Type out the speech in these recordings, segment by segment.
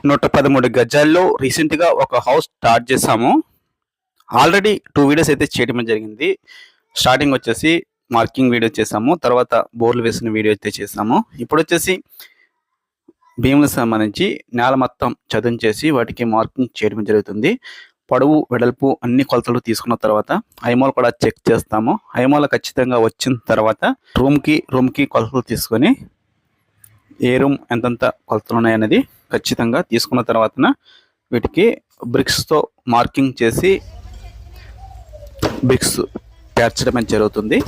113 గజాల్లో రీసెంట్గా ఒక హౌస్ స్టార్ట్ చేసాము. ఆల్రెడీ 2 వీడియోస్ అయితే చేయడం జరిగింది. స్టార్టింగ్ వచ్చేసి మార్కింగ్ వీడియో చేసాము, తర్వాత బోర్లు వేసిన వీడియో అయితే చేసాము. ఇప్పుడు వచ్చేసి భీములకు సంబంధించి నేల మొత్తం చదును చేసి వాటికి మార్కింగ్ చేయడం జరుగుతుంది. పొడవు వెడల్పు అన్ని కొలతలు తీసుకున్న తర్వాత ఐమోల్ కూడా చెక్ చేస్తాము. ఐమోల్ ఖచ్చితంగా వచ్చిన తర్వాత రూమ్కి కొలతలు తీసుకొని ఏ రూమ్ ఎంతంత కొలతలు ఉన్నాయనేది ఖచ్చితంగా తీసుకున్న తర్వాత వీటికి బ్రిక్స్తో మార్కింగ్ చేసి బ్రిక్స్ పేర్చడం జరుగుతుంది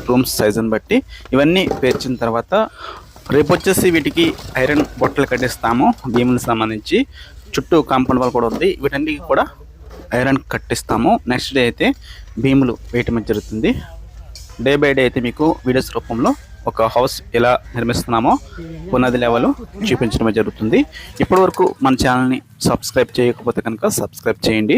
రూమ్స్ సైజుని బట్టి. ఇవన్నీ పేర్చిన తర్వాత రేపు వచ్చేసి వీటికి ఐరన్ బొట్టలు కట్టిస్తాము. భీములకు సంబంధించి చుట్టూ కాంపౌండ్ వాల్ కూడా ఉంది, వీటన్నిటికీ కూడా ఐరన్ కట్టిస్తాము. నెక్స్ట్ డే అయితే భీములు వేయటం జరుగుతుంది. డే బై డే అయితే మీకు వీడియోస్ రూపంలో ఒక హౌస్ ఎలా నిర్మిస్తున్నామో పునాది లెవెల్ చూపించడం జరుగుతుంది. ఇప్పటి వరకు మన ఛానల్ని సబ్స్క్రైబ్ చేయకపోతే కనుక సబ్స్క్రైబ్ చేయండి.